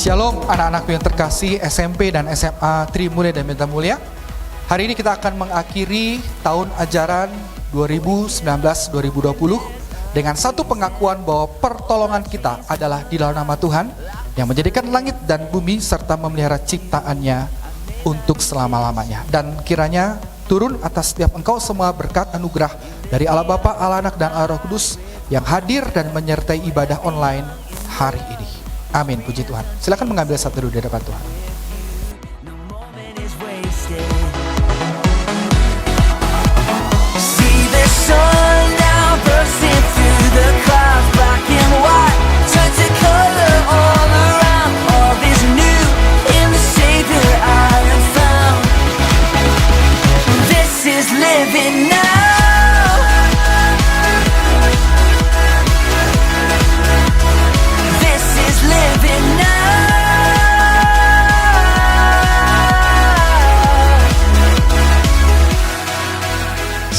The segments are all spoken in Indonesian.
Shalom anak-anakku yang terkasih SMP dan SMA Trimulya dan Meta Mulia. Hari ini kita akan mengakhiri tahun ajaran 2019-2020 dengan satu pengakuan bahwa pertolongan kita adalah di dalam nama Tuhan yang menjadikan langit dan bumi serta memelihara ciptaannya untuk selama-lamanya. Dan kiranya turun atas setiap engkau semua berkat anugerah dari Allah Bapa, Allah Anak, dan Allah Roh Kudus yang hadir dan menyertai ibadah online hari ini. Amin, puji Tuhan. Silakan mengambil satu dulu di hadapan Tuhan.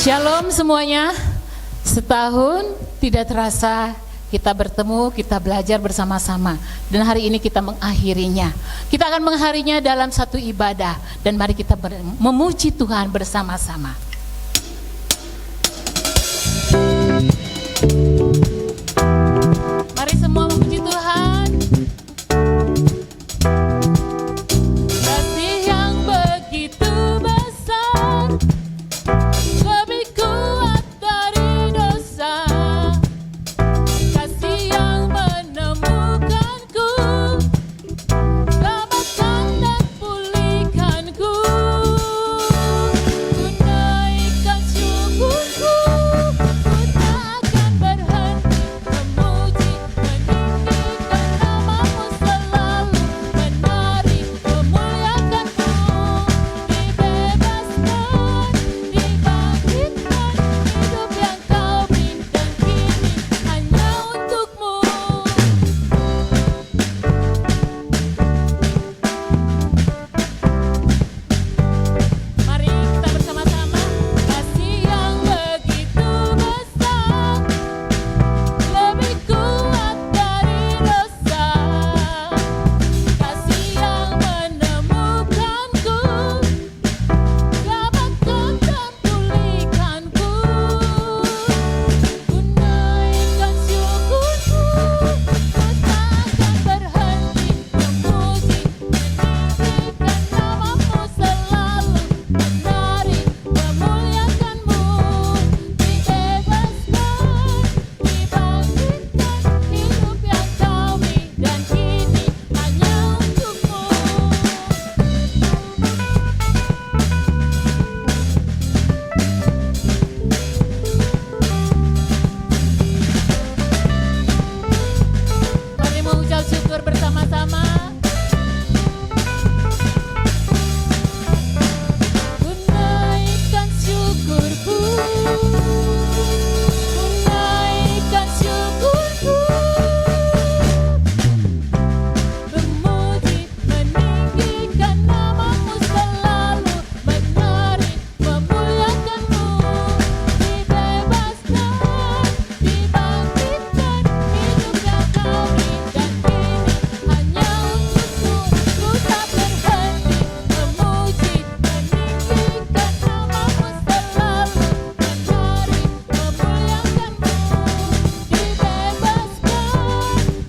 Shalom semuanya. Setahun tidak terasa kita bertemu, kita belajar bersama-sama. Dan hari ini kita mengakhirinya. Kita akan mengakhirinya dalam satu ibadah. Dan mari kita memuji Tuhan bersama-sama. Mari semua memuji Tuhan. Kasih yang begitu besar, lebih kuat dari dosa. Kasih yang menemukanku, selamatkan dan pulihkanku. Ku naikkan syukurku, ku tak akan berhenti memuji, meninggikan namamu selalu, menari, memuliakanmu. Dibebaskan, dibangkitkan, hidup yang kau berikan kini hanya untukmu. Mari kita bersama-sama. Kasih yang begitu besar, lebih kuat dari dosa. Kasih yang menemukanku, selamatkan dan pulihkanku. Ku naikkan syukurku, ku tak akan berhenti memuji, meninggikan namamu selalu, menari, memuliakanmu. Dibebaskan, dibangkitkan, hidup yang kau berikan kini hanya untukmu. Mari mengucap syukur bersama-sama. Ku naikkan syukurku, ku naikkan syukurku, memuji, meninggikan namamu selalu, menari, memuliakanmu. Dibebaskan, dibangkitkan, hidup yang kau berikan kini hanya untukku. Ku tak berhenti memuji, meninggikan namamu selalu, menari, memuliakanmu. Dibebaskan,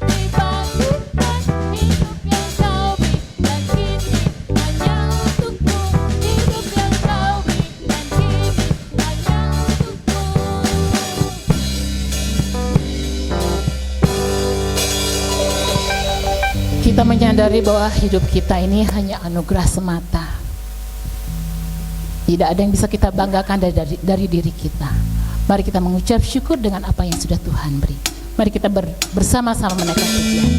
dibangkitkan, hidup yang kau berikan kini hanya untukmu. Hidup yang kau berikan kini hanya untukmu. Kita menyadari bahwa hidup kita ini hanya anugerah semata. Tidak ada yang bisa kita banggakan dari diri kita. Mari kita mengucap syukur dengan apa yang sudah Tuhan beri. Mari kita bersama-sama menaikkan pujian.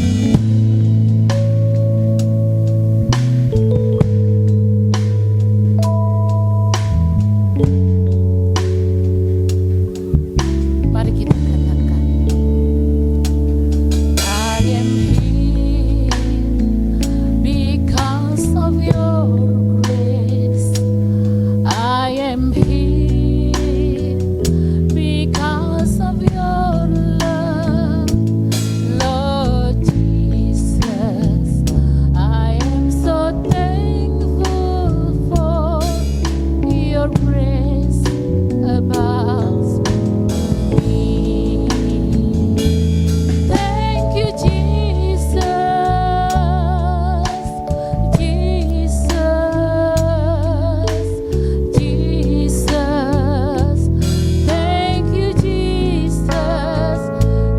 Mari kita katakan, I am here because of your grace. I am here because of your love, Lord Jesus. your grace abounds me. Thank you, Jesus, Jesus, Jesus. Thank you, Jesus.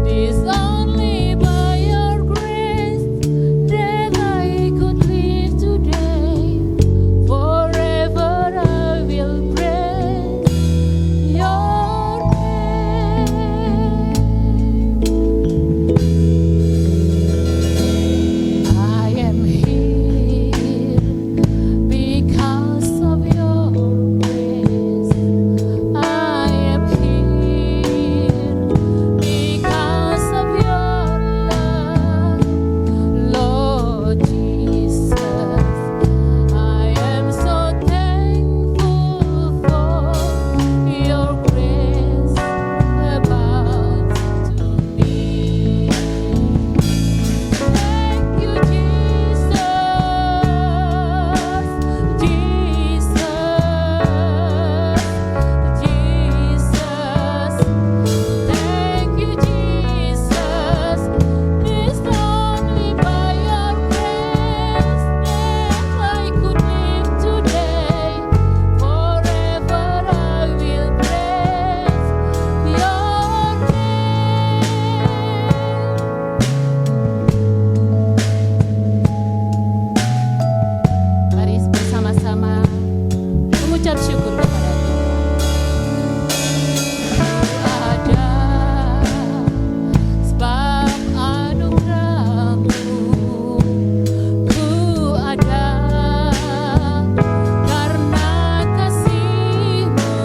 It's only by your grace that I could live today. Forever I will praise your name. I am here because of your grace. I am here because of your love, Lord Jesus. I am so thankful for your grace abounds to me. Thank you, Jesus, Jesus, Jesus. Thank you, Jesus. It's only by your grace that I could live today. Forever I will praise your name. Mari bersama-sama mengucap syukur kepada Tuhan. Ada sebab anugerah-Mu, ku ada karena kasih-Mu,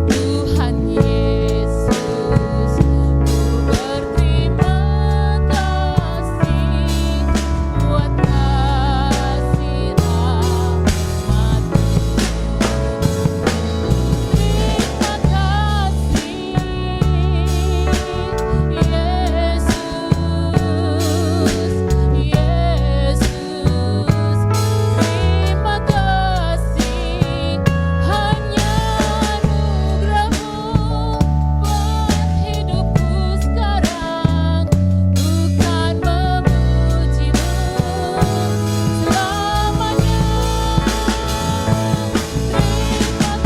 Tuhan Yesus. Ku berterima kasih buat kasih rahmat-Mu. Terima kasih, Yesus, Yesus. Terima kasih, hanya anugerah-Mu buat hidupku sekarang. Bukan memuji-Mu selamanya. Terima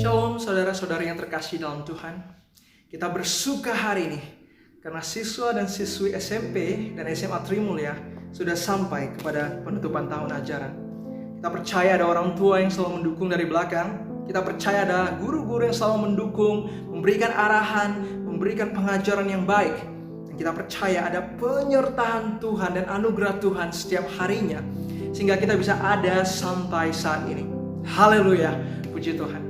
Shalom saudara-saudari yang terkasih dalam Tuhan. Kita bersuka hari ini karena siswa dan siswi SMP dan SMA Trimulya sudah sampai kepada penutupan tahun ajaran. Kita percaya ada orang tua yang selalu mendukung dari belakang. Kita percaya ada guru-guru yang selalu mendukung, memberikan arahan, memberikan pengajaran yang baik. Dan kita percaya ada penyertaan Tuhan dan anugerah Tuhan setiap harinya, sehingga kita bisa ada sampai saat ini. Haleluya, puji Tuhan.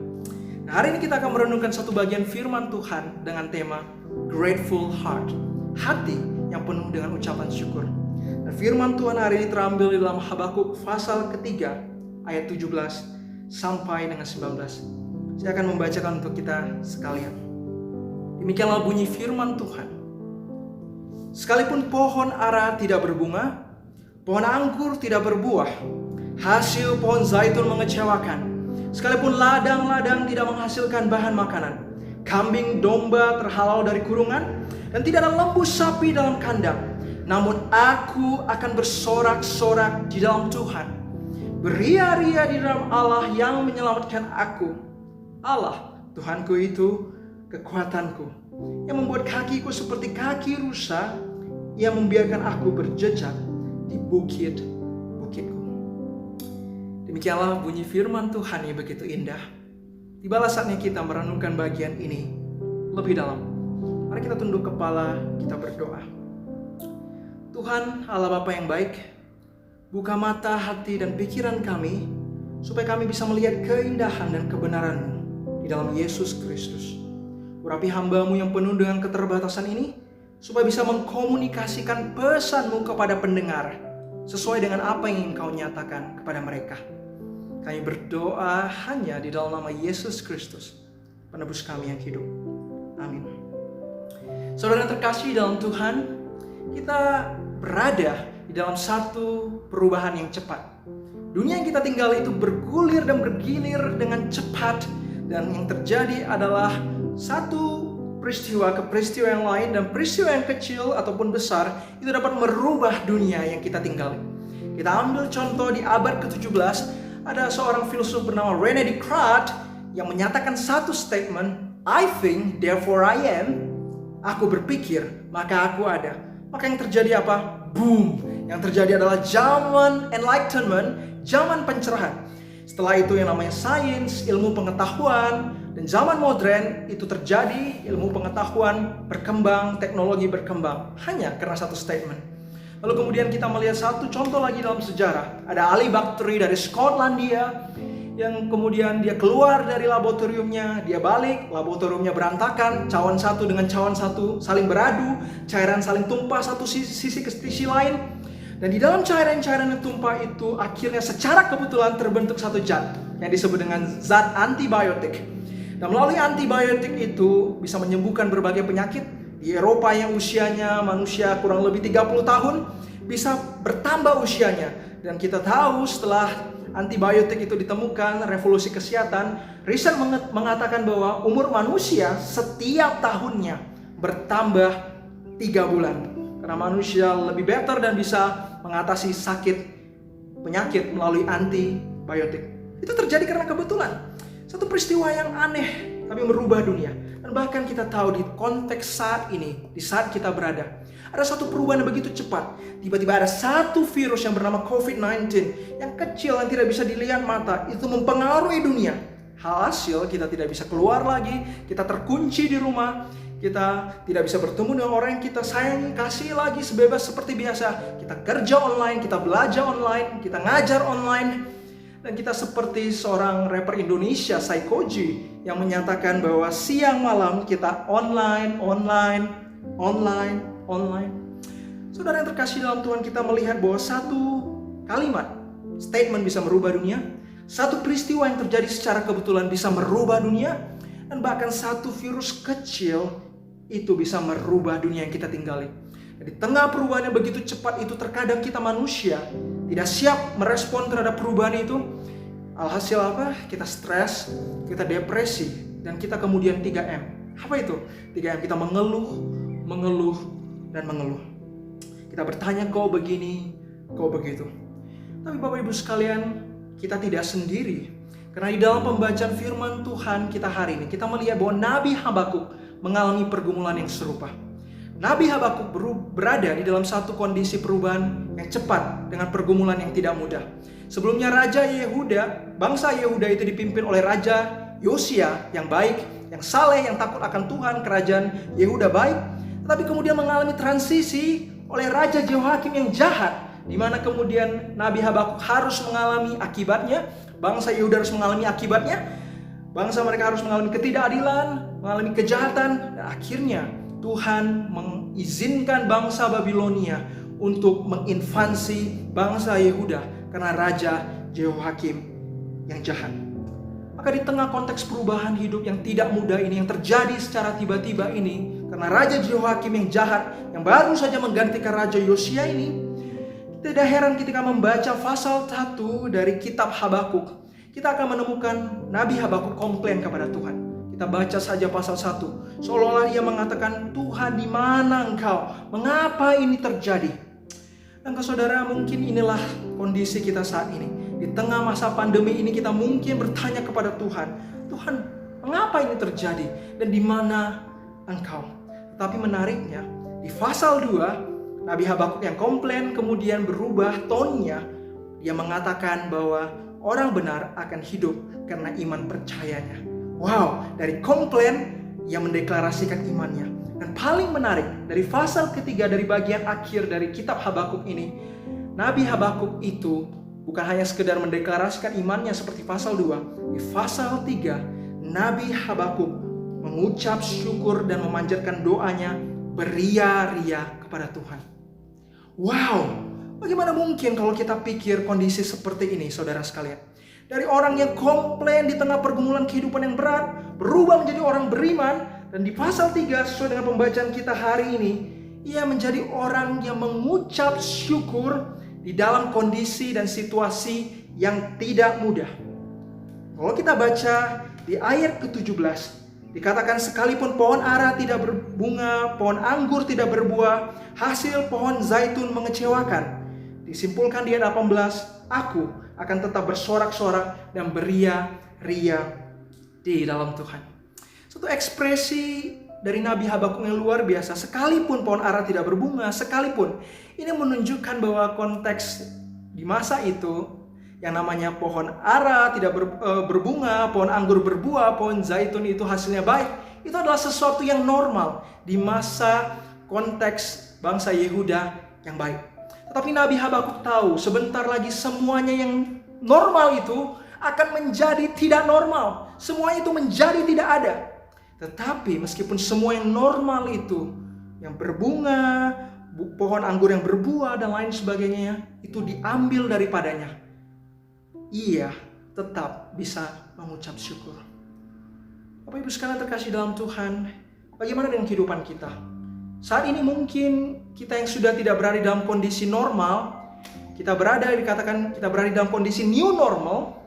Nah, hari ini kita akan merenungkan satu bagian firman Tuhan dengan tema Grateful Heart, hati yang penuh dengan ucapan syukur. Dan firman Tuhan hari ini terambil di dalam Habakuk pasal ketiga ayat 17 sampai dengan 19. Saya akan membacakan untuk kita sekalian. Demikianlah bunyi firman Tuhan. Sekalipun pohon ara tidak berbunga, pohon anggur tidak berbuah, hasil pohon zaitun mengecewakan, sekalipun ladang-ladang tidak menghasilkan bahan makanan, kambing domba terhalau dari kurungan, dan tidak ada lembu sapi dalam kandang, namun aku akan bersorak-sorak di dalam Tuhan, beria-ria di dalam Allah yang menyelamatkan aku. Allah, Tuhanku itu kekuatanku. yang membuat kakiku seperti kaki rusa, yang membiarkan aku berjejak di bukit-bukitku. Demikianlah bunyi firman Tuhan yang begitu indah. Tibalah saatnya kita merenungkan bagian ini lebih dalam. Mari kita tunduk kepala, kita berdoa. Tuhan Allah Bapa yang baik, buka mata, hati, dan pikiran kami, supaya kami bisa melihat keindahan dan kebenaran-Mu di dalam Yesus Kristus. Urapi hamba-Mu yang penuh dengan keterbatasan ini, supaya bisa mengkomunikasikan pesan-Mu kepada pendengar, sesuai dengan apa yang ingin Kau nyatakan kepada mereka. Kami berdoa hanya di dalam nama Yesus Kristus, penebus kami yang hidup. Amin. Saudara yang terkasih dalam Tuhan, kita berada di dalam satu perubahan yang cepat. Dunia yang kita tinggal itu bergulir dan bergilir dengan cepat, dan yang terjadi adalah satu peristiwa ke peristiwa yang lain, dan peristiwa yang kecil ataupun besar itu dapat merubah dunia yang kita tinggali. Kita ambil contoh di abad ke-17, ada seorang filsuf bernama René Descartes yang menyatakan satu statement, I think, therefore I am. Aku berpikir, maka aku ada. Maka yang terjadi apa? Boom! Yang terjadi adalah zaman enlightenment, zaman pencerahan. Setelah itu yang namanya sains, ilmu pengetahuan, dan zaman modern itu terjadi, ilmu pengetahuan berkembang, teknologi berkembang. Hanya karena satu statement. Lalu kemudian kita melihat satu contoh lagi dalam sejarah. Ada ahli bakteri dari Skotlandia yang kemudian dia keluar dari laboratoriumnya, dia balik, laboratoriumnya berantakan, cawan satu dengan cawan satu saling beradu, cairan saling tumpah satu sisi ke sisi lain. Dan di dalam cairan-cairan yang tumpah itu akhirnya secara kebetulan terbentuk satu zat yang disebut dengan zat antibiotik. Dan melalui antibiotik itu bisa menyembuhkan berbagai penyakit. Di Eropa yang usianya manusia kurang lebih 30 tahun bisa bertambah usianya. Dan kita tahu setelah antibiotik itu ditemukan, revolusi kesehatan, riset mengatakan bahwa umur manusia setiap tahunnya bertambah 3 bulan. Karena manusia lebih better dan bisa mengatasi penyakit melalui antibiotik. Itu terjadi karena kebetulan. Satu peristiwa yang aneh tapi merubah dunia. Dan bahkan kita tahu di konteks saat ini, di saat kita berada, ada satu perubahan yang begitu cepat. Tiba-tiba ada satu virus yang bernama COVID-19 yang kecil, yang tidak bisa dilihat mata, itu mempengaruhi dunia. Hasil kita tidak bisa keluar lagi, kita terkunci di rumah, kita tidak bisa bertemu dengan orang yang kita sayangi, kasih lagi sebebas seperti biasa. Kita kerja online, kita belajar online, kita ngajar online. Dan kita seperti seorang rapper Indonesia, Saikoji, yang menyatakan bahwa siang malam kita online. Saudara yang terkasih dalam Tuhan, kita melihat bahwa satu kalimat, statement bisa merubah dunia. Satu peristiwa yang terjadi secara kebetulan bisa merubah dunia. Dan bahkan satu virus kecil itu bisa merubah dunia yang kita tinggali. Di tengah perubahan yang begitu cepat itu, terkadang kita manusia tidak siap merespon terhadap perubahan itu. Alhasil apa? Kita stres, kita depresi, dan kita kemudian 3M. Apa itu? 3M, kita mengeluh, dan mengeluh. Kita bertanya, kau begini, kau begitu. Tapi Bapak Ibu sekalian, kita tidak sendiri. Karena di dalam pembacaan firman Tuhan kita hari ini, kita melihat bahwa Nabi Habakuk mengalami pergumulan yang serupa. Nabi Habakuk berada di dalam satu kondisi perubahan yang cepat dengan pergumulan yang tidak mudah. Sebelumnya Raja Yehuda, bangsa Yehuda itu dipimpin oleh Raja Yosia yang baik, yang saleh, yang takut akan Tuhan, kerajaan Yehuda baik. Tetapi kemudian mengalami transisi oleh Raja Jehoiakim yang jahat, di mana kemudian Nabi Habakuk harus mengalami akibatnya, bangsa Yehuda harus mengalami akibatnya, bangsa mereka harus mengalami ketidakadilan, mengalami kejahatan, dan akhirnya Tuhan mengizinkan bangsa Babilonia untuk menginvasi bangsa Yehuda karena Raja Jehoiakim yang jahat. Maka di tengah konteks perubahan hidup yang tidak mudah ini, yang terjadi secara tiba-tiba ini, karena Raja Jehoiakim yang jahat, yang baru saja menggantikan Raja Yosia ini, tidak heran ketika membaca pasal 1 dari kitab Habakuk, kita akan menemukan Nabi Habakuk komplain kepada Tuhan. Kita baca saja pasal 1. Seolah-olah ia mengatakan, Tuhan di mana engkau? Mengapa ini terjadi? Dan saudara, mungkin inilah kondisi kita saat ini. Di tengah masa pandemi ini kita mungkin bertanya kepada Tuhan, Tuhan, mengapa ini terjadi? Dan di mana engkau. Tetapi menariknya, di pasal 2, Nabi Habakuk yang komplain kemudian berubah tonnya. Dia mengatakan bahwa orang benar akan hidup karena iman percayanya. Wow, dari komplain ia mendeklarasikan imannya. Dan paling menarik, dari pasal ketiga dari bagian akhir dari kitab Habakuk ini, Nabi Habakuk itu bukan hanya sekedar mendeklarasikan imannya seperti pasal 2. Di pasal 3, Nabi Habakuk mengucap syukur dan memanjatkan doanya beria-ria kepada Tuhan. Wow, bagaimana mungkin kalau kita pikir kondisi seperti ini, saudara sekalian? Dari orang yang komplain di tengah pergumulan kehidupan yang berat, berubah menjadi orang beriman. Dan di pasal 3, sesuai dengan pembacaan kita hari ini, ia menjadi orang yang mengucap syukur di dalam kondisi dan situasi yang tidak mudah. Kalau kita baca di ayat ke-17, dikatakan sekalipun pohon ara tidak berbunga, pohon anggur tidak berbuah, hasil pohon zaitun mengecewakan. Disimpulkan di ayat 18, aku akan tetap bersorak-sorak dan beria-ria di dalam Tuhan. Satu ekspresi dari Nabi Habakuk yang luar biasa. Sekalipun pohon ara tidak berbunga, sekalipun. Ini menunjukkan bahwa konteks di masa itu, yang namanya pohon ara tidak berbunga, pohon anggur berbuah, pohon zaitun itu hasilnya baik. Itu adalah sesuatu yang normal di masa konteks bangsa Yehuda yang baik. Tetapi Nabi Habakuk tahu sebentar lagi semuanya yang normal itu akan menjadi tidak normal. Semuanya itu menjadi tidak ada. Tetapi meskipun semua yang normal itu, yang berbunga, pohon anggur yang berbuah dan lain sebagainya, itu diambil daripadanya, ia tetap bisa mengucap syukur. Bapak Ibu sekalian terkasih dalam Tuhan, bagaimana dengan kehidupan kita? Saat ini mungkin kita yang sudah tidak berada dalam kondisi normal, kita berada dalam kondisi new normal.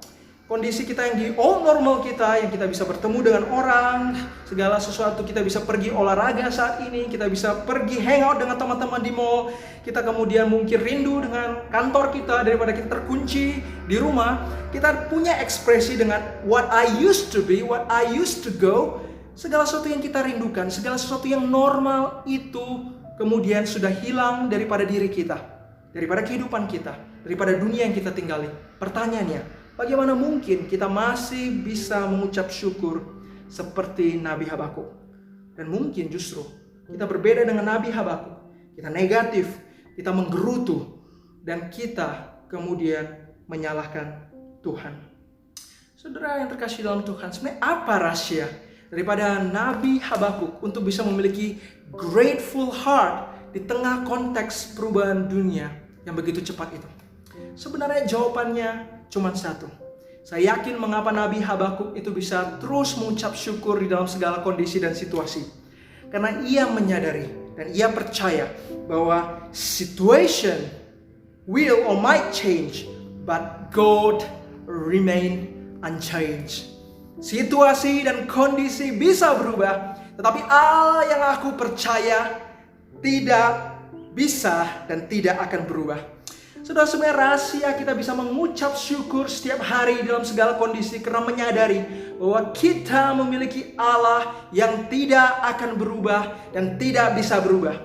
Kondisi kita yang di old normal kita, yang kita bisa bertemu dengan orang, segala sesuatu, kita bisa pergi olahraga saat ini, kita bisa pergi hangout dengan teman-teman di mall, kita kemudian mungkin rindu dengan kantor kita daripada kita terkunci di rumah. Kita punya ekspresi dengan what I used to be, what I used to go. Segala sesuatu yang kita rindukan, segala sesuatu yang normal itu kemudian sudah hilang daripada diri kita, daripada kehidupan kita, daripada dunia yang kita tinggali. Pertanyaannya, bagaimana mungkin kita masih bisa mengucap syukur seperti Nabi Habakuk? Dan mungkin justru kita berbeda dengan Nabi Habakuk. Kita negatif, kita menggerutu, dan kita kemudian menyalahkan Tuhan. Saudara yang terkasih dalam Tuhan, sebenarnya apa rahasia daripada Nabi Habakuk untuk bisa memiliki grateful heart di tengah konteks perubahan dunia yang begitu cepat itu? Sebenarnya jawabannya cuma satu. Saya yakin mengapa Nabi Habakuk itu bisa terus mengucap syukur di dalam segala kondisi dan situasi. Karena ia menyadari dan ia percaya bahwa situation will or might change, but God remain unchanged. Situasi dan kondisi bisa berubah, tetapi Allah yang aku percaya tidak bisa dan tidak akan berubah. Saudara, sebenarnya rahasia kita bisa mengucap syukur setiap hari dalam segala kondisi karena menyadari bahwa kita memiliki Allah yang tidak akan berubah dan tidak bisa berubah.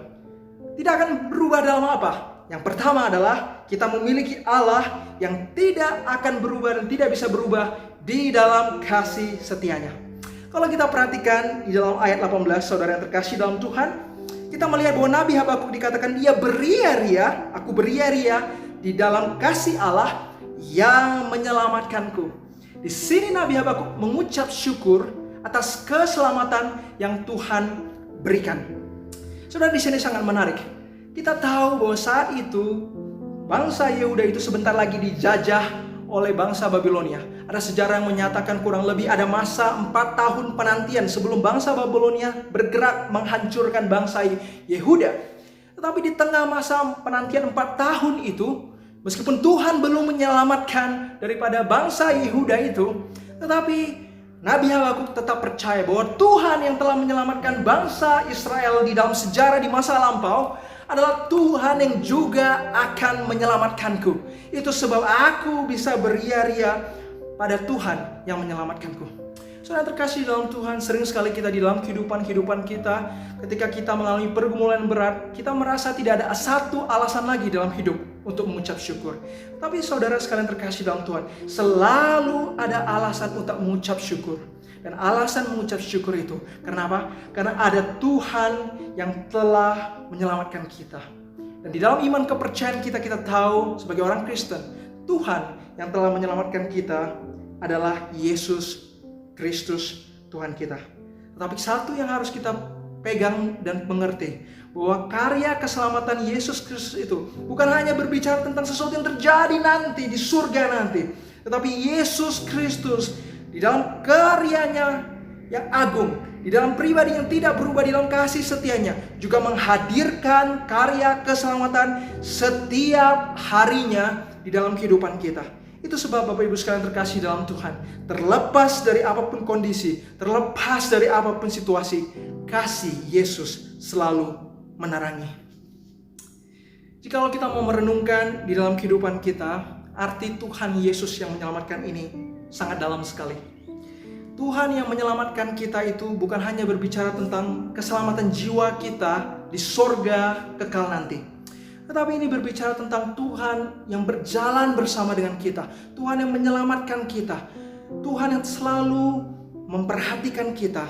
Tidak akan berubah dalam apa? Yang pertama adalah kita memiliki Allah yang tidak akan berubah dan tidak bisa berubah di dalam kasih setianya. Kalau kita perhatikan di dalam ayat 18, saudara yang terkasih dalam Tuhan, kita melihat bahwa Nabi Habakuk dikatakan dia beria-ria, aku beria-ria di dalam kasih Allah yang menyelamatkanku. Di sini Nabi Habakuk mengucap syukur atas keselamatan yang Tuhan berikan. Saudara, di sini sangat menarik. Kita tahu bahwa saat itu bangsa Yehuda itu sebentar lagi dijajah oleh bangsa Babilonia. Ada sejarah yang menyatakan kurang lebih ada masa 4 tahun penantian sebelum bangsa Babilonia bergerak menghancurkan bangsa Yehuda. Tetapi di tengah masa penantian 4 tahun itu, meskipun Tuhan belum menyelamatkan daripada bangsa Yehuda itu, tetapi Nabi Habakuk tetap percaya bahwa Tuhan yang telah menyelamatkan bangsa Israel di dalam sejarah di masa lampau adalah Tuhan yang juga akan menyelamatkanku. Itu sebab aku bisa beria-ria pada Tuhan yang menyelamatkanku. Saudara terkasih dalam Tuhan, sering sekali kita di dalam kehidupan kita, ketika kita mengalami pergumulan berat, kita merasa tidak ada satu alasan lagi dalam hidup untuk mengucap syukur. Tapi saudara sekalian terkasih dalam Tuhan, selalu ada alasan untuk mengucap syukur. Dan alasan mengucap syukur itu, kenapa? Karena ada Tuhan yang telah menyelamatkan kita. Dan di dalam iman kepercayaan kita, kita tahu sebagai orang Kristen, Tuhan yang telah menyelamatkan kita adalah Yesus Kristus Tuhan kita. Tetapi satu yang harus kita pegang dan mengerti, bahwa karya keselamatan Yesus Kristus itu bukan hanya berbicara tentang sesuatu yang terjadi nanti di surga nanti, tetapi Yesus Kristus di dalam karyanya yang agung, di dalam pribadi yang tidak berubah, di dalam kasih setianya, juga menghadirkan karya keselamatan setiap harinya di dalam kehidupan kita. Itu sebab Bapak Ibu sekalian terkasih dalam Tuhan, terlepas dari apapun kondisi, terlepas dari apapun situasi, kasih Yesus selalu menerangi. Jikalau kita mau merenungkan di dalam kehidupan kita, arti Tuhan Yesus yang menyelamatkan ini sangat dalam sekali. Tuhan yang menyelamatkan kita itu bukan hanya berbicara tentang keselamatan jiwa kita di sorga kekal nanti. Tetapi ini berbicara tentang Tuhan yang berjalan bersama dengan kita. Tuhan yang menyelamatkan kita. Tuhan yang selalu memperhatikan kita.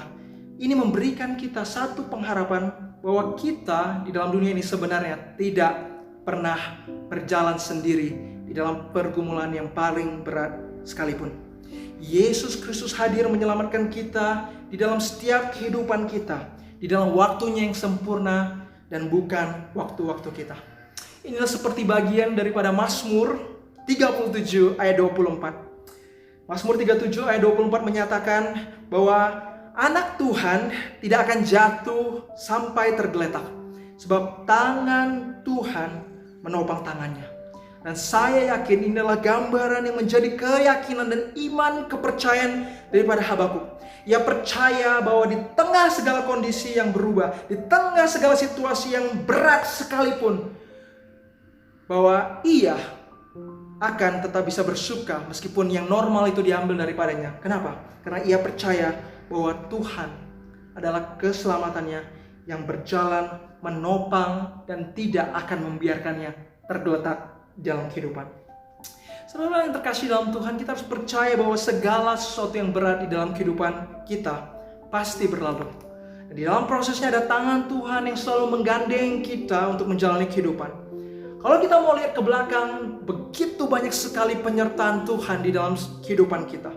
Ini memberikan kita satu pengharapan bahwa kita di dalam dunia ini sebenarnya tidak pernah berjalan sendiri di dalam pergumulan yang paling berat sekalipun. Yesus Kristus hadir menyelamatkan kita di dalam setiap kehidupan kita, di dalam waktunya yang sempurna dan bukan waktu-waktu kita. Inilah seperti bagian daripada Mazmur 37 ayat 24. Mazmur 37 ayat 24 menyatakan bahwa anak Tuhan tidak akan jatuh sampai tergeletak, sebab tangan Tuhan menopang tangannya. Dan saya yakin inilah gambaran yang menjadi keyakinan dan iman kepercayaan daripada Habakuk. Ia percaya bahwa di tengah segala kondisi yang berubah, di tengah segala situasi yang berat sekalipun, bahwa ia akan tetap bisa bersuka meskipun yang normal itu diambil daripadanya. Kenapa? Karena ia percaya bahwa Tuhan adalah keselamatannya yang berjalan, menopang, dan tidak akan membiarkannya tergeletak dalam kehidupan. Saudara yang terkasih dalam Tuhan, kita harus percaya bahwa segala sesuatu yang berat di dalam kehidupan kita pasti berlalu. Dan di dalam prosesnya ada tangan Tuhan yang selalu menggandeng kita untuk menjalani kehidupan. Kalau kita mau lihat ke belakang, begitu banyak sekali penyertaan Tuhan di dalam kehidupan kita.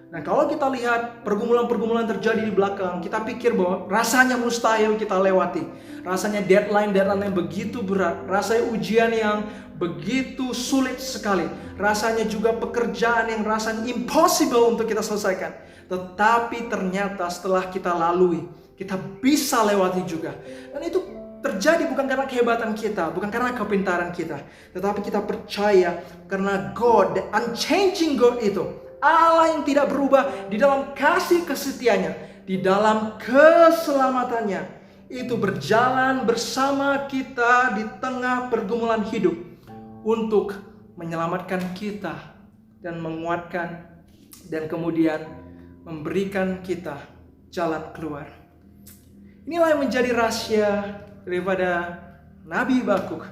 Nah, kalau kita lihat pergumulan-pergumulan terjadi di belakang, kita pikir bahwa rasanya mustahil kita lewati. Rasanya deadline yang begitu berat. Rasanya ujian yang begitu sulit sekali. Rasanya juga pekerjaan yang rasanya impossible untuk kita selesaikan. Tetapi ternyata setelah kita lalui, kita bisa lewati juga. Dan itu terjadi bukan karena kehebatan kita, bukan karena kepintaran kita, tetapi kita percaya karena God, the unchanging God itu, Allah yang tidak berubah di dalam kasih kesetianya, di dalam keselamatannya, itu berjalan bersama kita di tengah pergumulan hidup untuk menyelamatkan kita dan menguatkan dan kemudian memberikan kita jalan keluar. Inilah yang menjadi rahasia daripada Nabi Habakuk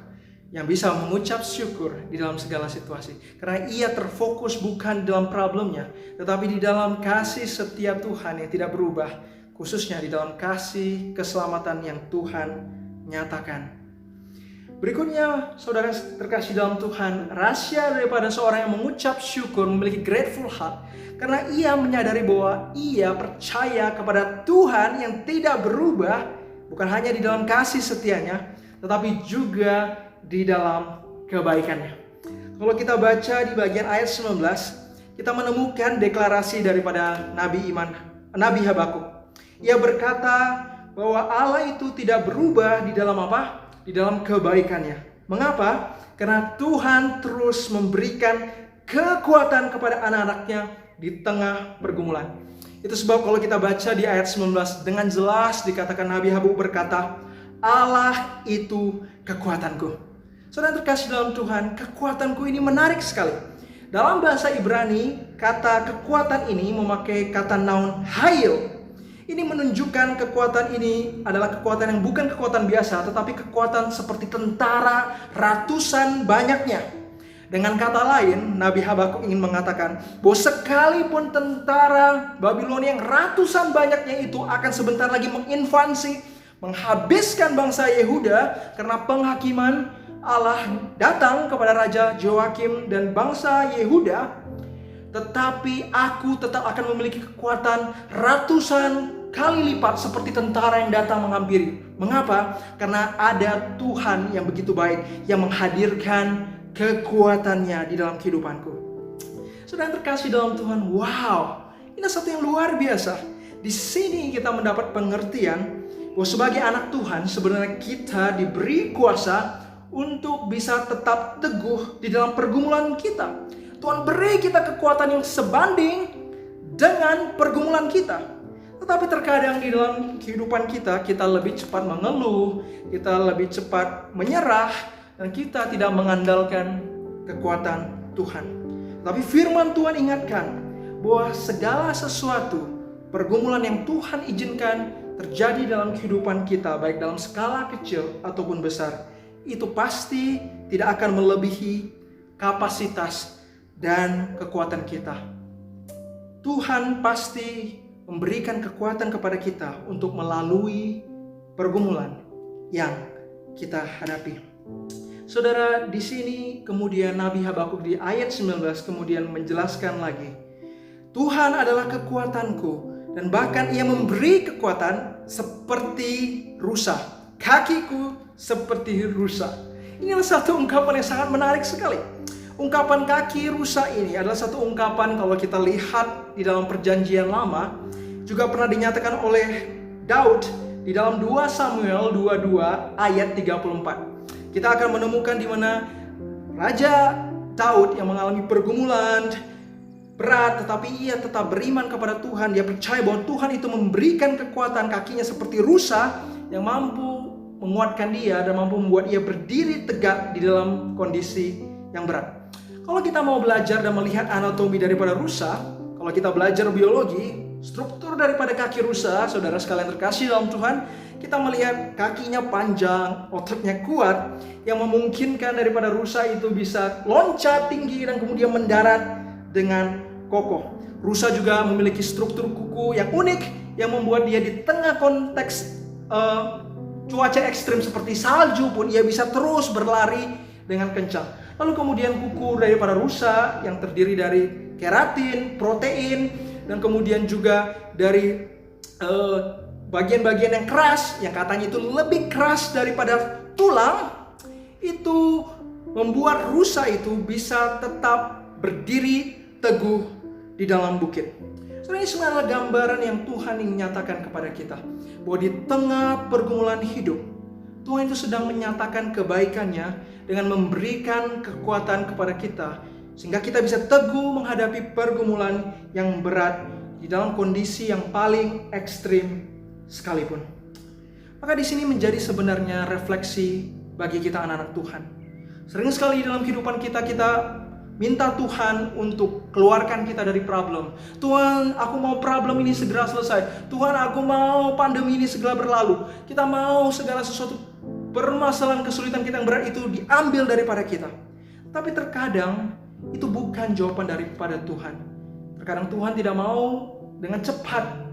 yang bisa mengucap syukur di dalam segala situasi. Karena ia terfokus bukan dalam problemnya, tetapi di dalam kasih setia Tuhan yang tidak berubah. Khususnya di dalam kasih keselamatan yang Tuhan nyatakan. Berikutnya, saudara terkasih dalam Tuhan, rahasia daripada seorang yang mengucap syukur memiliki grateful heart. Karena ia menyadari bahwa ia percaya kepada Tuhan yang tidak berubah. Bukan hanya di dalam kasih setianya, tetapi juga di dalam kebaikannya. Kalau kita baca di bagian ayat 19, kita menemukan deklarasi daripada Nabi Habakuk. Ia berkata bahwa Allah itu tidak berubah di dalam apa? Di dalam kebaikannya. Mengapa? Karena Tuhan terus memberikan kekuatan kepada anak-anaknya di tengah pergumulan. Itu sebab kalau kita baca di ayat 19 dengan jelas dikatakan Nabi Habakuk berkata, Allah itu kekuatanku. Saudara terkasih dalam Tuhan, kekuatanku ini menarik sekali. Dalam bahasa Ibrani, kata kekuatan ini memakai kata noun hayil. Ini menunjukkan kekuatan ini adalah kekuatan yang bukan kekuatan biasa, tetapi kekuatan seperti tentara ratusan banyaknya. Dengan kata lain, Nabi Habakuk ingin mengatakan bahwa sekalipun tentara Babilonia yang ratusan banyaknya itu akan sebentar lagi menginvasi, menghabiskan bangsa Yehuda karena penghakiman Allah datang kepada Raja Joakim dan bangsa Yehuda, tetapi aku tetap akan memiliki kekuatan ratusan kali lipat seperti tentara yang datang menghampiri. Mengapa? Karena ada Tuhan yang begitu baik yang menghadirkan kekuatannya di dalam kehidupanku. Saudara yang terkasih dalam Tuhan, wow, ini satu yang luar biasa. Di sini kita mendapat pengertian bahwa sebagai anak Tuhan sebenarnya kita diberi kuasa untuk bisa tetap teguh di dalam pergumulan kita. Tuhan beri kita kekuatan yang sebanding dengan pergumulan kita. Tetapi terkadang di dalam kehidupan kita, kita lebih cepat mengeluh, kita lebih cepat menyerah, dan kita tidak mengandalkan kekuatan Tuhan. Tapi firman Tuhan ingatkan bahwa segala sesuatu, pergumulan yang Tuhan izinkan terjadi dalam kehidupan kita, baik dalam skala kecil ataupun besar, itu pasti tidak akan melebihi kapasitas dan kekuatan kita. Tuhan pasti memberikan kekuatan kepada kita untuk melalui pergumulan yang kita hadapi. Saudara, di sini kemudian Nabi Habakuk di ayat 19 kemudian menjelaskan lagi, Tuhan adalah kekuatanku dan bahkan Ia memberi kekuatan seperti rusa, kakiku seperti rusa. Ini adalah satu ungkapan yang sangat menarik sekali. Ungkapan kaki rusa ini adalah satu ungkapan kalau kita lihat di dalam perjanjian lama, juga pernah dinyatakan oleh Daud di dalam 2 Samuel 22 ayat 34. Kita akan menemukan di mana Raja Daud yang mengalami pergumulan berat, tetapi ia tetap beriman kepada Tuhan. Dia percaya bahwa Tuhan itu memberikan kekuatan, kakinya seperti rusa yang mampu menguatkan dia dan mampu membuat ia berdiri tegak di dalam kondisi yang berat. Kalau kita mau belajar dan melihat anatomi daripada rusa, kalau kita belajar biologi, struktur daripada kaki rusa, saudara sekalian terkasih dalam Tuhan, kita melihat kakinya panjang, ototnya kuat, yang memungkinkan daripada rusa itu bisa loncat tinggi dan kemudian mendarat dengan kokoh. Rusa juga memiliki struktur kuku yang unik, yang membuat dia di tengah konteks cuaca ekstrim seperti salju pun ia bisa terus berlari dengan kencang. Lalu kemudian kuku daripada rusa yang terdiri dari keratin, protein, dan kemudian juga dari bagian-bagian yang keras, yang katanya itu lebih keras daripada tulang, itu membuat rusa itu bisa tetap berdiri teguh di dalam bukit. Ini sebenarnya gambaran yang Tuhan ingin menyatakan kepada kita, bahwa di tengah pergumulan hidup, Tuhan itu sedang menyatakan kebaikannya dengan memberikan kekuatan kepada kita, sehingga kita bisa teguh menghadapi pergumulan yang berat di dalam kondisi yang paling ekstrim sekalipun. Maka di sini menjadi sebenarnya refleksi bagi kita anak-anak Tuhan. Sering sekali dalam kehidupan kita minta Tuhan untuk keluarkan kita dari problem. Tuhan, aku mau problem ini segera selesai. Tuhan, aku mau pandemi ini segera berlalu. Kita mau segala sesuatu permasalahan kesulitan kita yang berat itu diambil daripada kita. Tapi terkadang itu bukan jawaban daripada Tuhan. Terkadang Tuhan tidak mau dengan cepat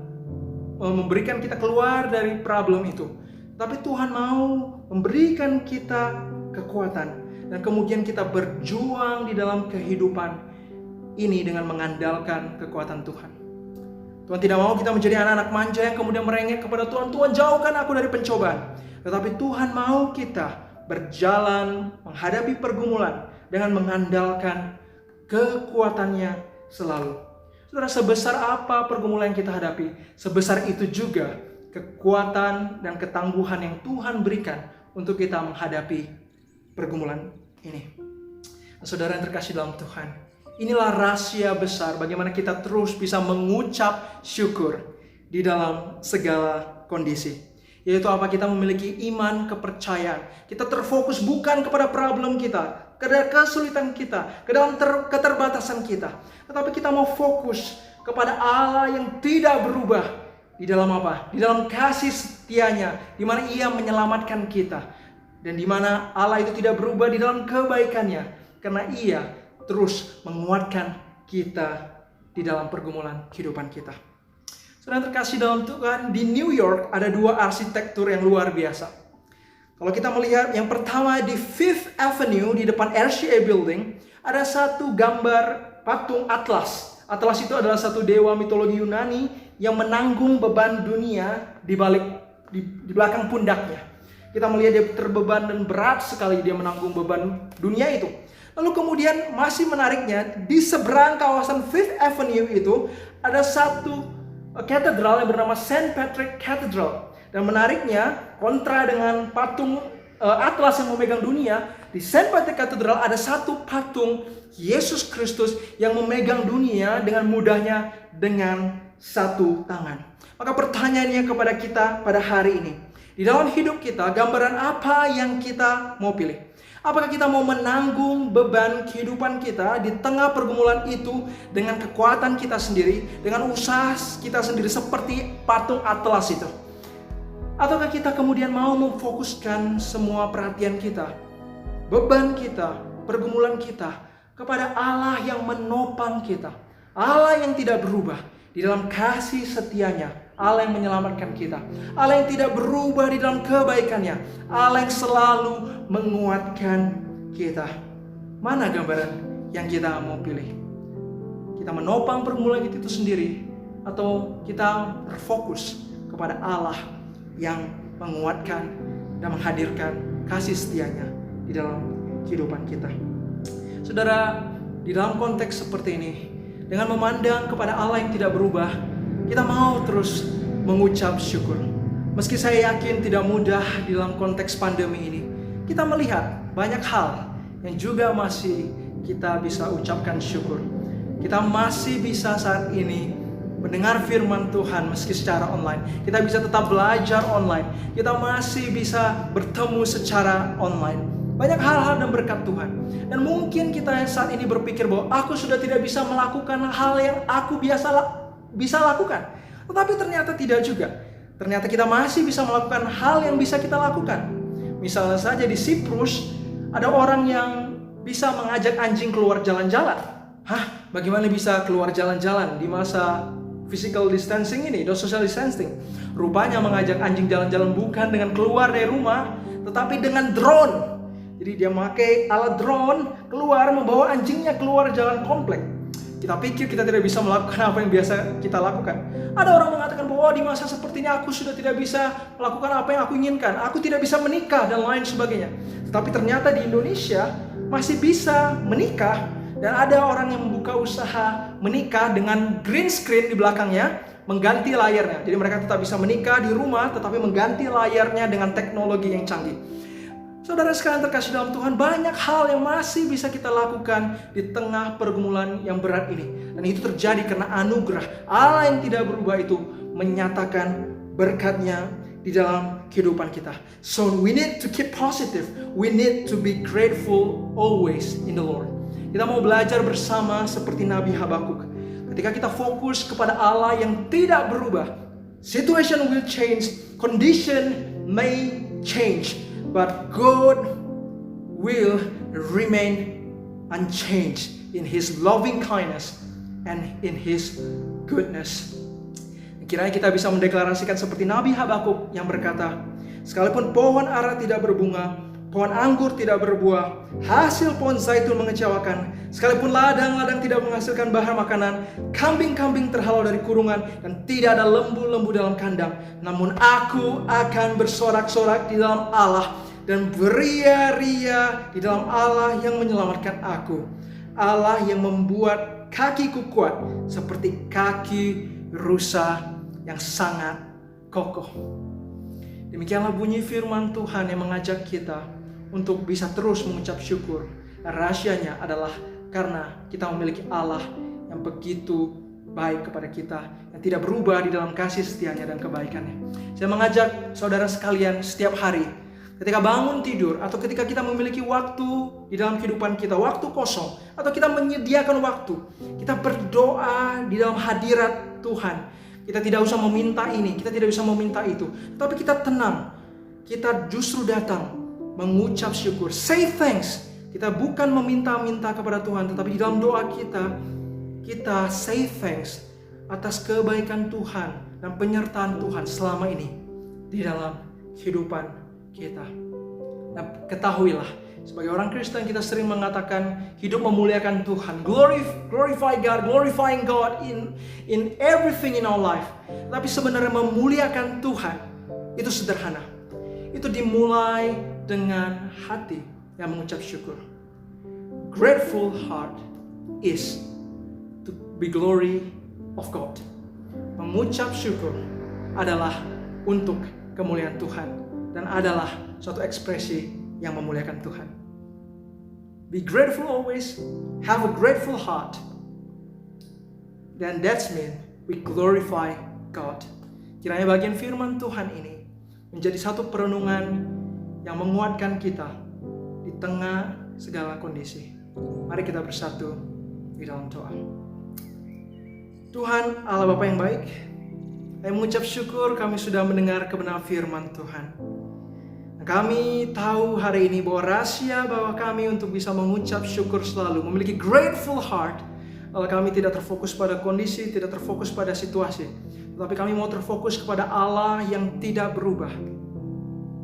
memberikan kita keluar dari problem itu. Tapi Tuhan mau memberikan kita kekuatan. Dan kemudian kita berjuang di dalam kehidupan ini dengan mengandalkan kekuatan Tuhan. Tuhan tidak mau kita menjadi anak-anak manja yang kemudian merengek kepada Tuhan. Tuhan, jauhkan aku dari pencobaan. Tetapi Tuhan mau kita berjalan menghadapi pergumulan dengan mengandalkan kekuatannya selalu. Saudara, sebesar apa pergumulan yang kita hadapi, sebesar itu juga kekuatan dan ketangguhan yang Tuhan berikan untuk kita menghadapi pergumulan ini. Saudara yang terkasih dalam Tuhan, inilah rahasia besar bagaimana kita terus bisa mengucap syukur di dalam segala kondisi. Yaitu apa? Kita memiliki iman kepercayaan. Kita terfokus bukan kepada problem kita, kepada kesulitan kita, ke dalam keterbatasan kita. Tetapi kita mau fokus kepada Allah yang tidak berubah. Di dalam apa? Di dalam kasih setianya, di mana Ia menyelamatkan kita. Dan di mana Allah itu tidak berubah di dalam kebaikannya. Karena Ia terus menguatkan kita di dalam pergumulan kehidupan kita. Saudara terkasih dalam Tuhan, di New York ada 2 arsitektur yang luar biasa. Kalau kita melihat yang pertama di Fifth Avenue di depan RCA Building, ada satu gambar patung Atlas. Atlas itu adalah satu dewa mitologi Yunani yang menanggung beban dunia di belakang pundaknya. Kita melihat dia terbeban dan berat sekali dia menanggung beban dunia itu. Lalu kemudian masih menariknya, di seberang kawasan Fifth Avenue itu ada satu katedral yang bernama St. Patrick Cathedral. Dan menariknya, kontra dengan patung Atlas yang memegang dunia, di St. Patrick Cathedral ada satu patung Yesus Kristus yang memegang dunia dengan mudahnya dengan satu tangan. Maka pertanyaannya kepada kita pada hari ini, di dalam hidup kita, gambaran apa yang kita mau pilih? Apakah kita mau menanggung beban kehidupan kita di tengah pergumulan itu dengan kekuatan kita sendiri, dengan usaha kita sendiri seperti patung Atlas itu? Ataukah kita kemudian mau memfokuskan semua perhatian kita, beban kita, pergumulan kita kepada Allah yang menopang kita, Allah yang tidak berubah di dalam kasih setianya, Allah yang menyelamatkan kita, Allah yang tidak berubah di dalam kebaikannya, Allah yang selalu menguatkan kita. Mana gambaran yang kita mau pilih? Kita menopang pergumulan itu sendiri, atau kita berfokus kepada Allah yang menguatkan dan menghadirkan kasih setianya di dalam kehidupan kita? Saudara, di dalam konteks seperti ini, dengan memandang kepada Allah yang tidak berubah, kita mau terus mengucap syukur. Meski saya yakin tidak mudah di dalam konteks pandemi ini, kita melihat banyak hal yang juga masih kita bisa ucapkan syukur. Kita masih bisa saat ini mendengar firman Tuhan meski secara online. Kita bisa tetap belajar online. Kita masih bisa bertemu secara online. Banyak hal-hal dan berkat Tuhan. Dan mungkin kita saat ini berpikir bahwa aku sudah tidak bisa melakukan hal yang aku bisa lakukan. Tetapi ternyata tidak juga. Ternyata kita masih bisa melakukan hal yang bisa kita lakukan. Misalnya saja di Siprus, ada orang yang bisa mengajak anjing keluar jalan-jalan. Hah? Bagaimana bisa keluar jalan-jalan di masa physical distancing ini, social distancing? Rupanya mengajak anjing jalan-jalan bukan dengan keluar dari rumah, tetapi dengan drone. Jadi dia memakai alat drone keluar, membawa anjingnya keluar jalan komplek. Kita pikir kita tidak bisa melakukan apa yang biasa kita lakukan. Ada orang mengatakan bahwa di masa seperti ini aku sudah tidak bisa melakukan apa yang aku inginkan. Aku tidak bisa menikah dan lain sebagainya. Tetapi ternyata di Indonesia masih bisa menikah. Dan ada orang yang membuka usaha menikah dengan green screen di belakangnya, mengganti layarnya. Jadi mereka tetap bisa menikah di rumah, tetapi mengganti layarnya dengan teknologi yang canggih. Saudara sekalian terkasih dalam Tuhan, banyak hal yang masih bisa kita lakukan di tengah pergumulan yang berat ini. Dan itu terjadi karena anugerah Allah yang tidak berubah itu menyatakan berkat-Nya di dalam kehidupan kita. So we need to keep positive. We need to be grateful always in the Lord. Kita mau belajar bersama seperti Nabi Habakuk. Ketika kita fokus kepada Allah yang tidak berubah, situation will change, condition may change, but God will remain unchanged in His loving kindness and in His goodness. Kiranya kita bisa mendeklarasikan seperti Nabi Habakuk yang berkata, sekalipun pohon ara tidak berbunga, pohon anggur tidak berbuah, hasil pohon zaitun mengecewakan, sekalipun ladang-ladang tidak menghasilkan bahan makanan, kambing-kambing terhalau dari kurungan, dan tidak ada lembu-lembu dalam kandang, namun aku akan bersorak-sorak di dalam Allah dan beria-ria di dalam Allah yang menyelamatkan aku. Allah yang membuat kakiku kuat seperti kaki rusa yang sangat kokoh. Demikianlah bunyi firman Tuhan yang mengajak kita untuk bisa terus mengucap syukur. Dan rahasianya adalah karena kita memiliki Allah yang begitu baik kepada kita, dan tidak berubah di dalam kasih setianya dan kebaikannya. Saya mengajak saudara sekalian setiap hari, ketika bangun tidur atau ketika kita memiliki waktu di dalam kehidupan kita, waktu kosong, atau kita menyediakan waktu, kita berdoa di dalam hadirat Tuhan. Kita tidak usah meminta ini, kita tidak usah meminta itu, tapi kita tenang. Kita justru datang mengucap syukur, say thanks. Kita bukan meminta-minta kepada Tuhan, tetapi di dalam doa kita say thanks atas kebaikan Tuhan dan penyertaan Tuhan selama ini di dalam kehidupan kita. Nah, ketahuilah, sebagai orang Kristen kita sering mengatakan hidup memuliakan Tuhan, glorify God, glorifying God in everything in our life. Tapi sebenarnya memuliakan Tuhan itu sederhana. Itu dimulai dengan hati yang mengucap syukur. Grateful heart is to be glory of God. Mengucap syukur adalah untuk kemuliaan Tuhan dan adalah suatu ekspresi yang memuliakan Tuhan. Be grateful always, have a grateful heart. Then that's mean we glorify God. Kiranya bagian firman Tuhan ini menjadi satu perenungan yang menguatkan kita di tengah segala kondisi. Mari kita bersatu di dalam doa. Tuhan Allah Bapa yang baik, kami mengucap syukur kami sudah mendengar kebenaran firman Tuhan. Kami tahu hari ini bahwa rahasia bahwa kami untuk bisa mengucap syukur selalu, memiliki grateful heart, kalau kami tidak terfokus pada kondisi, tidak terfokus pada situasi, tetapi kami mau terfokus kepada Allah yang tidak berubah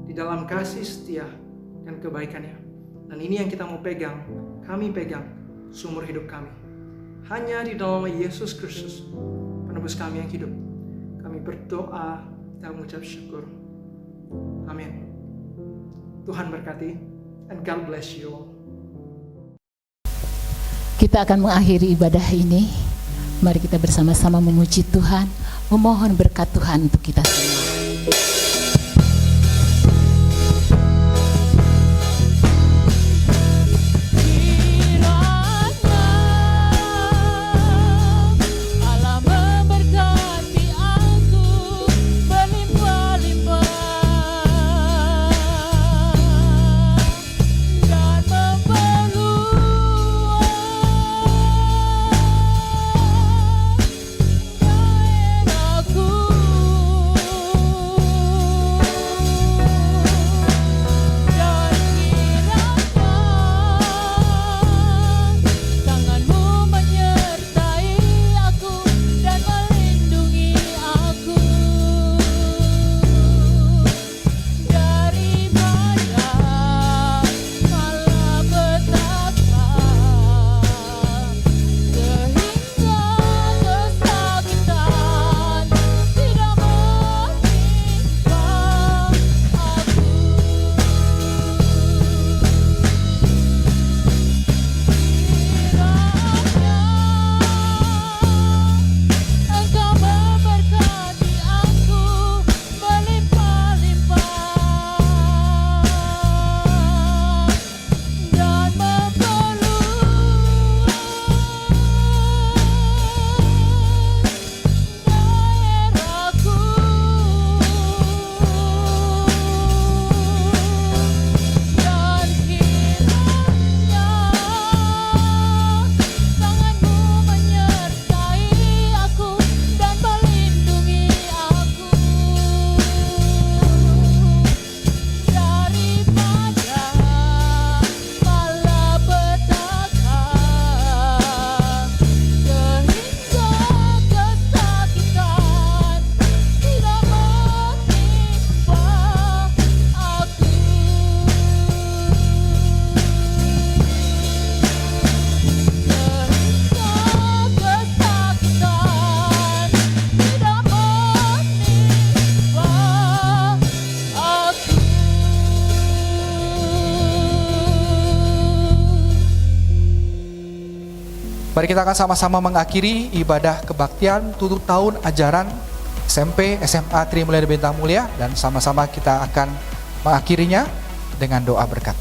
di dalam kasih setia dan kebaikannya. Dan ini yang kita mau pegang, kami pegang sumber hidup kami. Hanya di dalam Yesus Kristus, penebus kami yang hidup, kami berdoa dan mengucap syukur. Amin. Tuhan berkati, and God bless you all. Kita akan mengakhiri ibadah ini. Mari kita bersama-sama memuji Tuhan, memohon berkat Tuhan untuk kita semua. Mari kita akan sama-sama mengakhiri ibadah kebaktian tutup tahun ajaran SMP, SMA Trimulia Bintang Mulia, dan sama-sama kita akan mengakhirinya dengan doa berkat.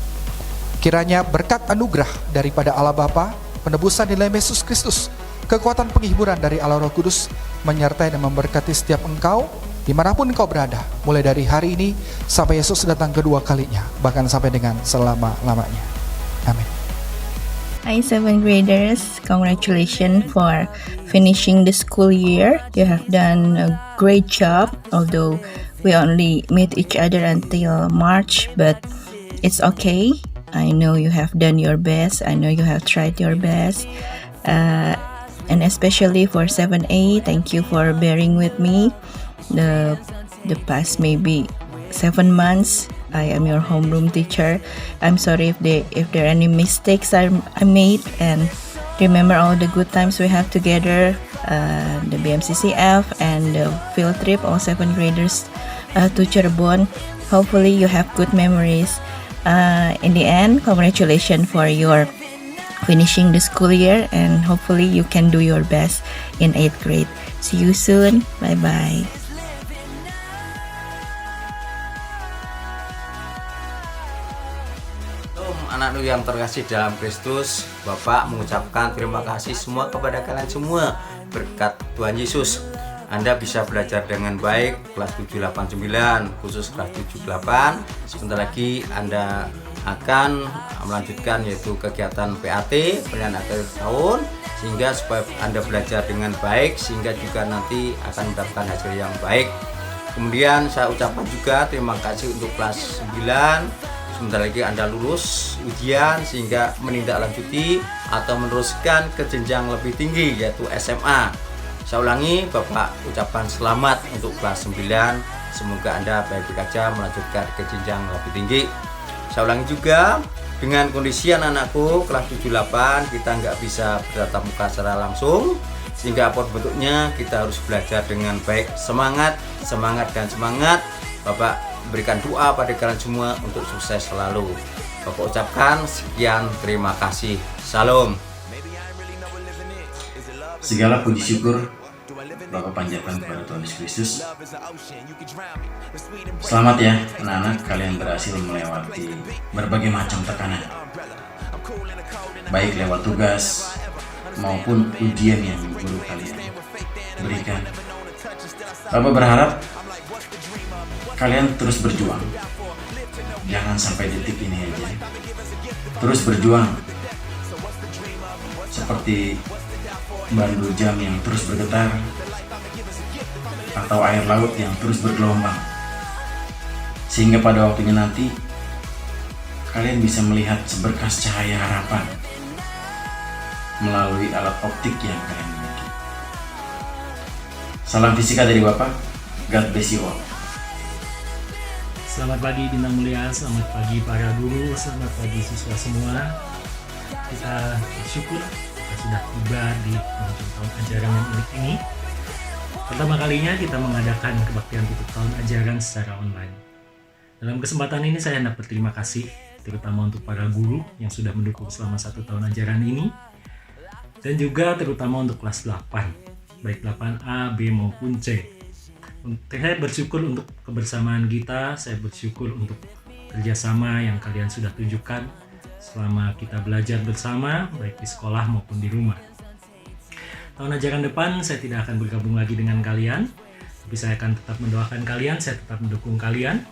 Kiranya berkat anugerah daripada Allah Bapa, penebusan di dalam Yesus Kristus, kekuatan penghiburan dari Allah Roh Kudus, menyertai dan memberkati setiap engkau dimanapun engkau berada, mulai dari hari ini sampai Yesus datang kedua kalinya, bahkan sampai dengan selama-lamanya. Amin. Hi, 7th graders. Congratulations for finishing the school year. You have done a great job, although we only meet each other until March, but it's okay. I know you have done your best. I know you have tried your best. And especially for 7A, thank you for bearing with me. The past maybe 7 months, I am your homeroom teacher. I'm sorry if there are any mistakes I made, and remember all the good times we have together, the BMCCF and the field trip, all 7th graders to Cirebon. Hopefully you have good memories. In the end, congratulations for your finishing the school year, and hopefully you can do your best in 8th grade. See you soon. Bye-bye. Anak-anak yang terkasih dalam Kristus, Bapak mengucapkan terima kasih semua kepada kalian semua. Berkat Tuhan Yesus, Anda bisa belajar dengan baik kelas 789, khusus kelas 78. Sebentar lagi Anda akan melanjutkan yaitu kegiatan PAT, penilaian akhir tahun, sehingga supaya Anda belajar dengan baik, sehingga juga nanti akan mendapatkan hasil yang baik. Kemudian saya ucapkan juga terima kasih untuk kelas 9. Sebentar lagi Anda lulus ujian sehingga menindaklanjuti atau meneruskan ke jenjang lebih tinggi yaitu SMA. Saya ulangi, Bapak ucapan selamat untuk kelas 9. Semoga Anda baik-baik saja melanjutkan ke jenjang lebih tinggi. Saya ulangi juga, dengan kondisi anak-anakku kelas 78 kita nggak bisa bertatap muka secara langsung, sehingga apapun bentuknya kita harus belajar dengan baik. Semangat, dan semangat. Bapak berikan doa pada kalian semua untuk sukses selalu. Bapak ucapkan sekian, terima kasih. Salam. Segala puji syukur Bapak panjatkan kepada Tuhan Yesus Kristus. Selamat ya anak-anak, kalian berhasil melewati berbagai macam tekanan, baik lewat tugas maupun ujian yang guru kalian berikan. Bapak berharap kalian terus berjuang, jangan sampai detik ini aja. Terus berjuang seperti bandul jam yang terus bergetar atau air laut yang terus bergelombang, sehingga pada waktunya nanti kalian bisa melihat seberkas cahaya harapan melalui alat optik yang kalian miliki. Salam fisika dari Bapak. God bless you all. Selamat pagi Bintang Mulia, selamat pagi para guru, selamat pagi siswa semua. Kita bersyukur kita sudah tiba di penghujung tahun ajaran yang unik ini. Pertama kalinya kita mengadakan kebaktian tutup tahun ajaran secara online. Dalam kesempatan ini saya hendak berterima kasih terutama untuk para guru yang sudah mendukung selama 1 tahun ajaran ini, dan juga terutama untuk kelas 8, baik 8A, B maupun C. Saya bersyukur untuk kebersamaan kita, saya bersyukur untuk kerjasama yang kalian sudah tunjukkan selama kita belajar bersama, baik di sekolah maupun di rumah. Tahun ajaran depan saya tidak akan bergabung lagi dengan kalian, tapi saya akan tetap mendoakan kalian, saya tetap mendukung kalian.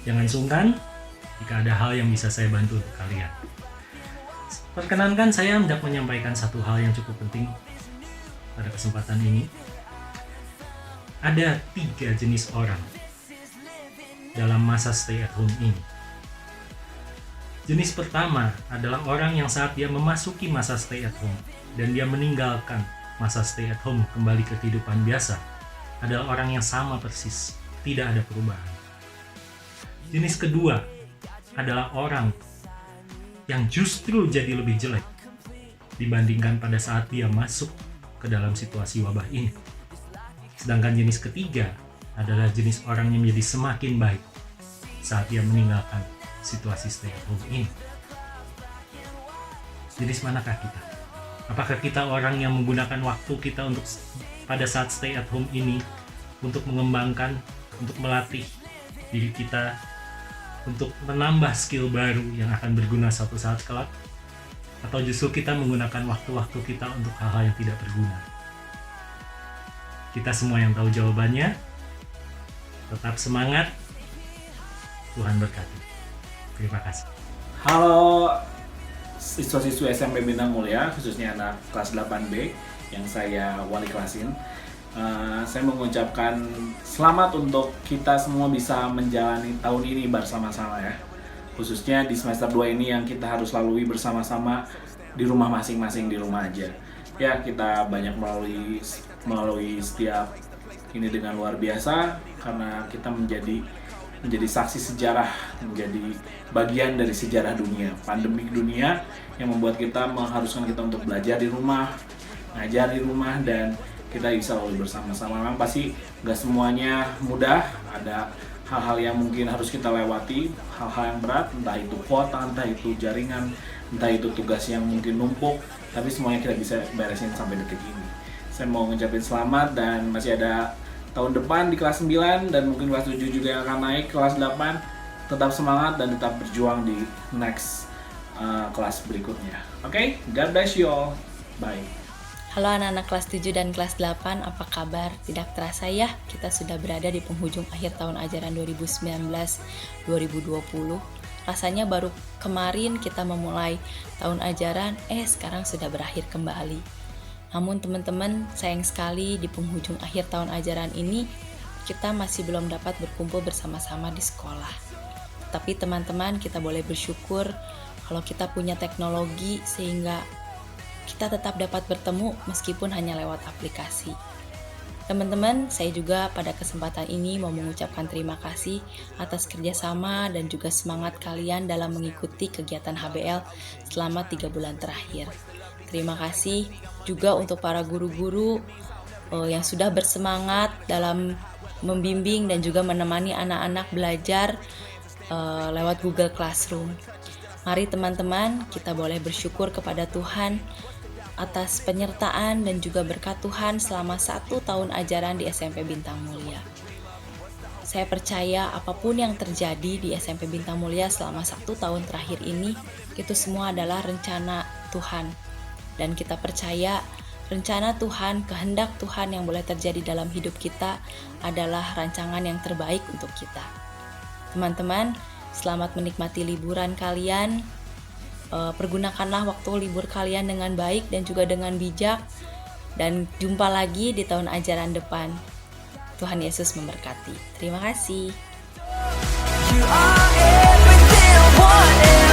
Jangan sungkan jika ada hal yang bisa saya bantu untuk kalian. Perkenankan saya hendak menyampaikan satu hal yang cukup penting pada kesempatan ini. Ada 3 jenis orang dalam masa stay at home ini. Jenis pertama adalah orang yang saat dia memasuki masa stay at home dan dia meninggalkan masa stay at home kembali ke kehidupan biasa, adalah orang yang sama persis, tidak ada perubahan. Jenis kedua adalah orang yang justru jadi lebih jelek dibandingkan pada saat dia masuk ke dalam situasi wabah ini. Sedangkan jenis ketiga adalah jenis orang yang menjadi semakin baik saat dia meninggalkan situasi stay at home ini. Jenis manakah kita? Apakah kita orang yang menggunakan waktu kita untuk pada saat stay at home ini untuk mengembangkan, untuk melatih diri kita, untuk menambah skill baru yang akan berguna suatu saat kelak? Atau justru kita menggunakan waktu-waktu kita untuk hal-hal yang tidak berguna? kita semua yang tahu jawabannya. Tetap semangat, Tuhan berkati. Terima kasih. Halo siswa-siswi SMP Bintang Mulia, khususnya anak kelas 8B yang saya wali kelasin. Saya mengucapkan selamat untuk kita semua bisa menjalani tahun ini bersama-sama ya. Khususnya di semester 2 ini yang kita harus lalui bersama-sama di rumah masing-masing, di rumah aja. Ya, kita banyak melalui setiap ini dengan luar biasa karena kita menjadi saksi sejarah, menjadi bagian dari sejarah dunia, pandemik dunia yang membuat kita mengharuskan kita untuk belajar di rumah, ngajar di rumah, dan kita bisa lalui bersama-sama. Memang pasti nggak semuanya mudah, ada hal-hal yang mungkin harus kita lewati, hal-hal yang berat, entah itu kuota, entah itu jaringan, entah itu tugas yang mungkin numpuk, tapi semuanya kita bisa beresin sampai detik ini. Saya mau ngucapin selamat dan masih ada tahun depan di kelas 9 dan mungkin kelas 7 juga yang akan naik, kelas 8. Tetap semangat dan tetap berjuang di next kelas berikutnya. Oke? God bless you all. Bye. Halo anak-anak kelas 7 dan kelas 8, apa kabar? Tidak terasa ya, kita sudah berada di penghujung akhir tahun ajaran 2019-2020. Rasanya baru kemarin kita memulai tahun ajaran, sekarang sudah berakhir kembali. Namun teman-teman, sayang sekali di penghujung akhir tahun ajaran ini, kita masih belum dapat berkumpul bersama-sama di sekolah. Tapi teman-teman, kita boleh bersyukur kalau kita punya teknologi sehingga kita tetap dapat bertemu meskipun hanya lewat aplikasi. Teman-teman, saya juga pada kesempatan ini mau mengucapkan terima kasih atas kerjasama dan juga semangat kalian dalam mengikuti kegiatan HBL selama 3 bulan terakhir. Terima kasih juga untuk para guru-guru yang sudah bersemangat dalam membimbing dan juga menemani anak-anak belajar lewat Google Classroom. Mari teman-teman, kita boleh bersyukur kepada Tuhan atas penyertaan dan juga berkat Tuhan selama 1 tahun ajaran di SMP Bintang Mulia. Saya percaya apapun yang terjadi di SMP Bintang Mulia selama 1 tahun terakhir ini, itu semua adalah rencana Tuhan. Dan kita percaya rencana Tuhan, kehendak Tuhan yang boleh terjadi dalam hidup kita adalah rancangan yang terbaik untuk kita. Teman-teman, selamat menikmati liburan kalian. Pergunakanlah waktu libur kalian dengan baik dan juga dengan bijak, dan jumpa lagi di tahun ajaran depan. Tuhan Yesus memberkati. Terima kasih. You are everything I want.